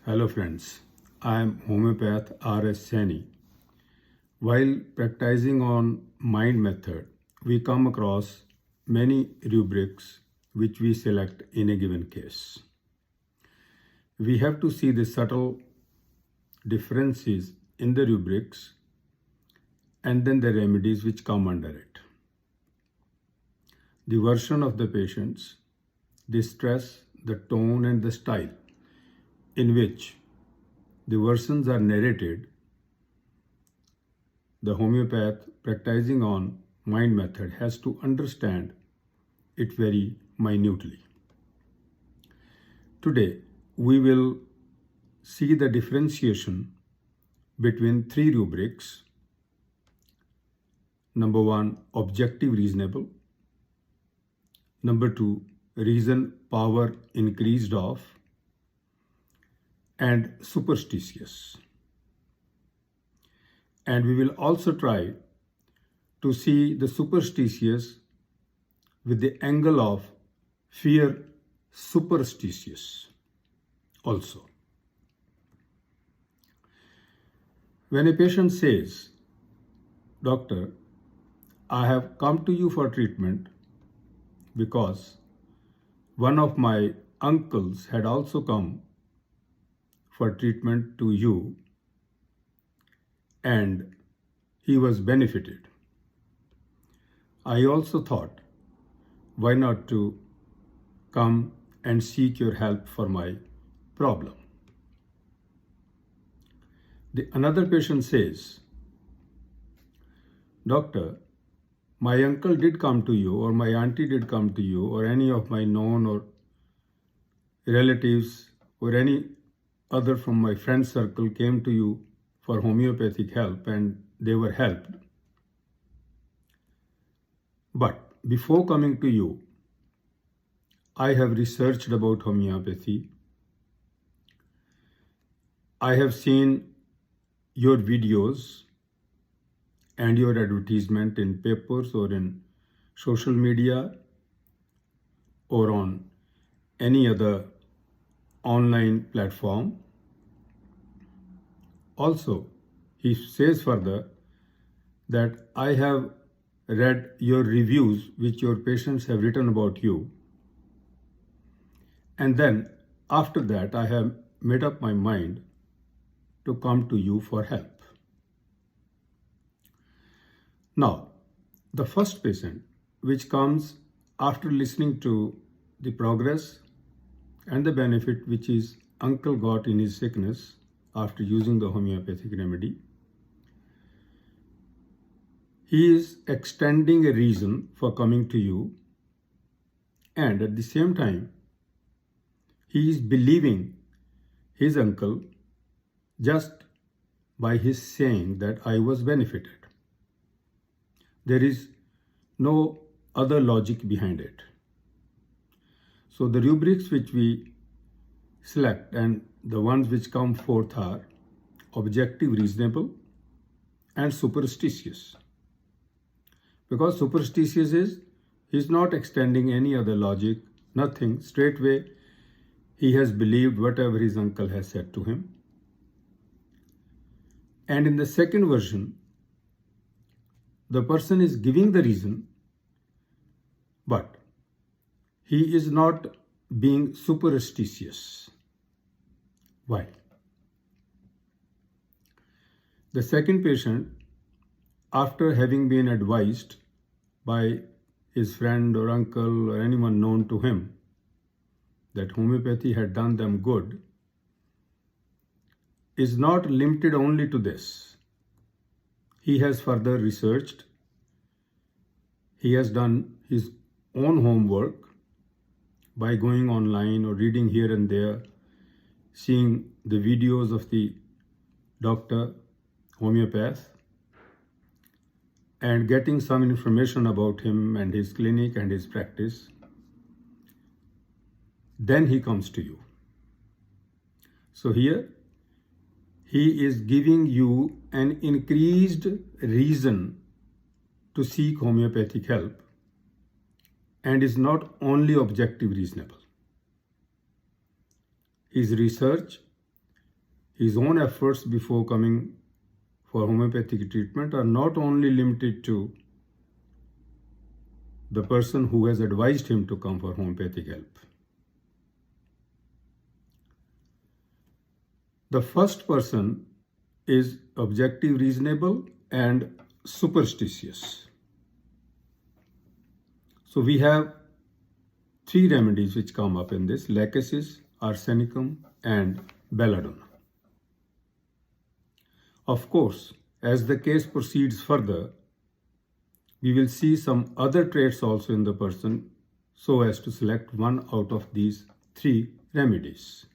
Hello friends, I am homeopath R.S. Saini. While practicing on mind method, we come across many rubrics which we select in a given case. We have to see the subtle differences in the rubrics and then the remedies which come under it. The version of the patients, the stress, the tone and the style in which the versions are narrated, the homeopath practicing on mind method has to understand it very minutely. Today, we will see the differentiation between three rubrics. Number one, objective reasonable. Number two, reason power increased of. And superstitious. And we will also try to see the superstitious with the angle of fear superstitious also. When a patient says, "Doctor, I have come to you for treatment because one of my uncles had also come for treatment to you and he was benefited. I also thought, why not to come and seek your help for my problem?" Another patient says, "Doctor, my uncle did come to you or my auntie did come to you or any of my known or relatives or any other from my friend circle came to you for homeopathic help and they were helped. But before coming to you, I have researched about homeopathy. I have seen your videos and your advertisement in papers or in social media or on any other online platform." Also, he says further that I have read your reviews which your patients have written about you. And then after that, I have made up my mind to come to you for help. Now, the first patient, which comes after listening to the progress and the benefit which his uncle got in his sickness after using the homeopathic remedy, he is extending a reason for coming to you, and at the same time, he is believing his uncle just by his saying that I was benefited. There is no other logic behind it. So the rubrics which we select and the ones which come forth are objective reasonable and superstitious. Because superstitious is, he's not extending any other logic, nothing, straightway he has believed whatever his uncle has said to him. And in the second version, the person is giving the reason, but he is not being superstitious. Why? The second patient, after having been advised by his friend or uncle or anyone known to him that homeopathy had done them good, is not limited only to this. He has further researched. He has done his own homework by going online or reading here and there, seeing the videos of the doctor, homeopath, and getting some information about him and his clinic and his practice. Then he comes to you. So here, he is giving you an increased reason to seek homeopathic help and is not only objective reasonable. His research, his own efforts before coming for homeopathic treatment are not only limited to the person who has advised him to come for homeopathic help. The first person is objective, reasonable, and superstitious. So we have three remedies which come up in this: lachesis, arsenicum, and belladonna. Of course, as the case proceeds further, we will see some other traits also in the person so as to select one out of these three remedies.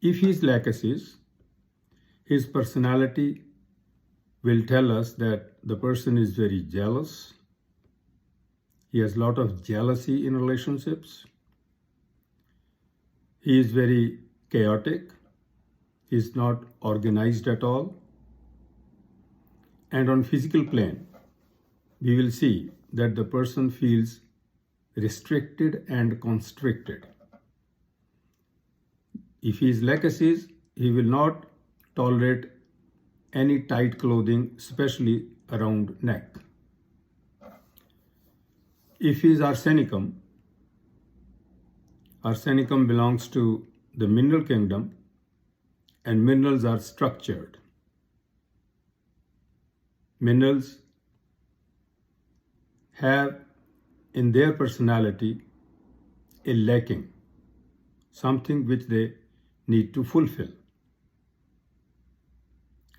If he is lachesis, his personality will tell us that the person is very jealous. He has a lot of jealousy in relationships. He is very chaotic. He is not organized at all. And on physical plane, we will see that the person feels restricted and constricted. If he is lachesis, he will not tolerate any tight clothing, especially around neck. If he is arsenicum, arsenicum belongs to the mineral kingdom, and minerals are structured. Minerals have in their personality a lacking, something which they need to fulfill,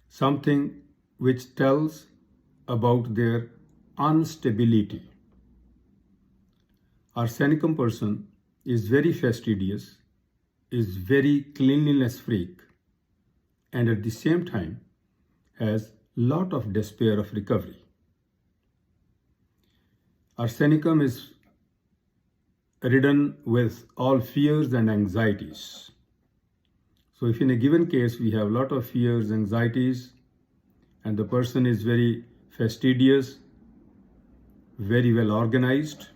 something which tells about their instability. Arsenicum person is very fastidious, is very cleanliness freak, and at the same time has lot of despair of recovery. Arsenicum is ridden with all fears and anxieties. So if in a given case we have a lot of fears, anxieties, and the person is very fastidious, very well organized,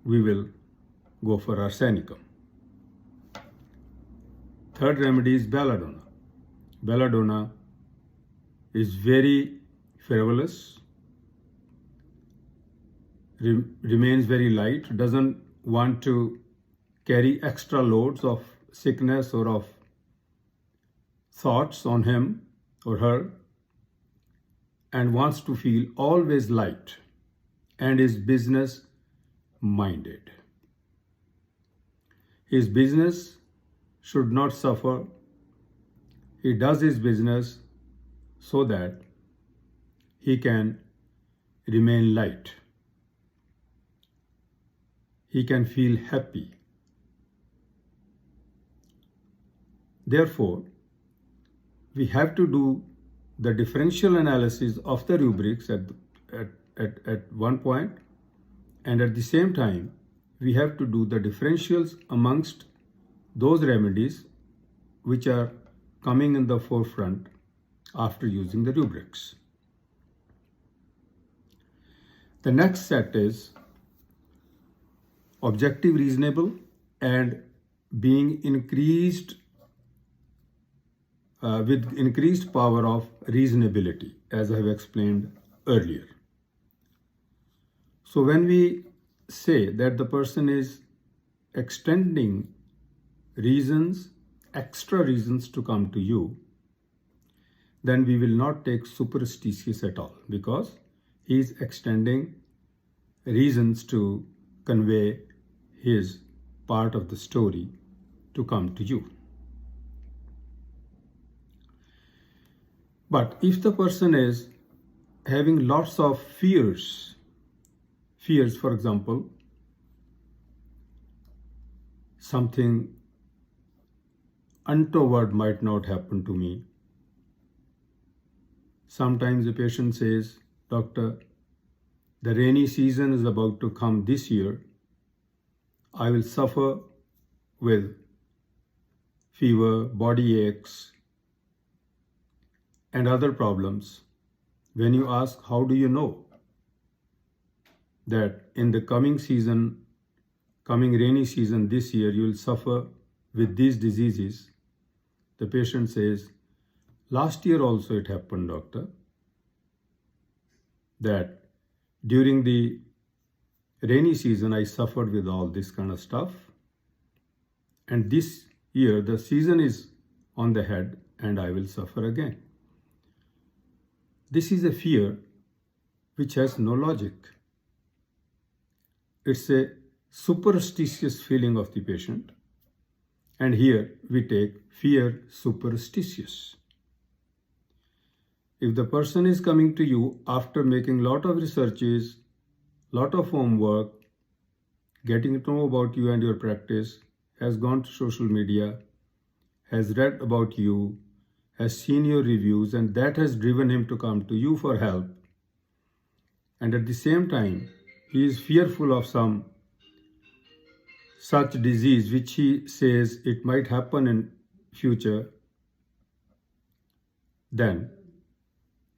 we will go for arsenicum. Third remedy is belladonna. Belladonna is very frivolous, remains very light, doesn't want to carry extra loads of sickness or of thoughts on him or her, and wants to feel always light and is business minded. His business should not suffer. He does his business so that he can remain light. He can feel happy. Therefore, we have to do the differential analysis of the rubrics at one point, and at the same time, we have to do the differentials amongst those remedies which are coming in the forefront after using the rubrics. The next set is objective, reasonable, and being increased with increased power of reasonability, as I have explained earlier. So when we say that the person is extending reasons, extra reasons to come to you, then we will not take superstitious at all, because he is extending reasons to convey his part of the story to come to you. But if the person is having lots of fears, for example, something untoward might not happen to me. Sometimes the patient says, "Doctor, the rainy season is about to come this year. I will suffer with fever, body aches, and other problems." When you ask, how do you know that in the coming rainy season this year, you will suffer with these diseases, the patient says, last year also it happened, doctor, that during the rainy season I suffered with all this kind of stuff. And this year the season is on the head and I will suffer again. This is a fear which has no logic. It's a superstitious feeling of the patient. And here we take fear superstitious. If the person is coming to you after making lot of researches, lot of homework, getting to know about you and your practice, has gone to social media, has read about you, has seen your reviews, and that has driven him to come to you for help. And at the same time, he is fearful of some such disease which he says it might happen in future, then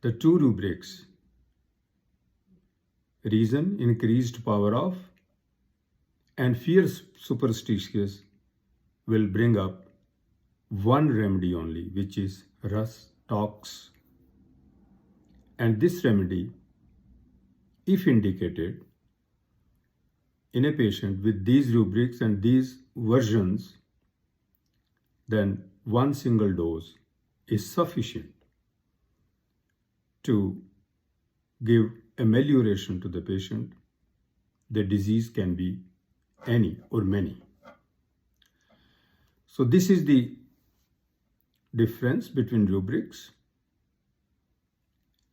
the two rubrics, reason, increased power of, and fear superstitious, will bring up one remedy only, which is Ras Tox. And this remedy, if indicated in a patient with these rubrics and these versions, then one single dose is sufficient to give amelioration to the patient. The disease can be any or many. So this is the difference between rubrics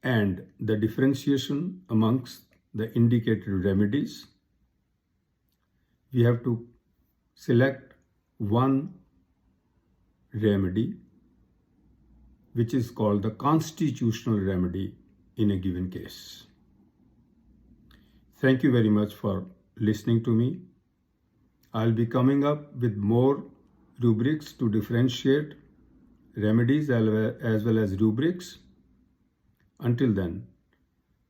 and the differentiation amongst the indicated remedies. We have to select one remedy which is called the constitutional remedy in a given case. Thank you very much for listening to me. I'll be coming up with more rubrics to differentiate remedies as well as rubrics. Until then,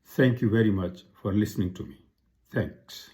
thank you very much for listening to me. Thanks.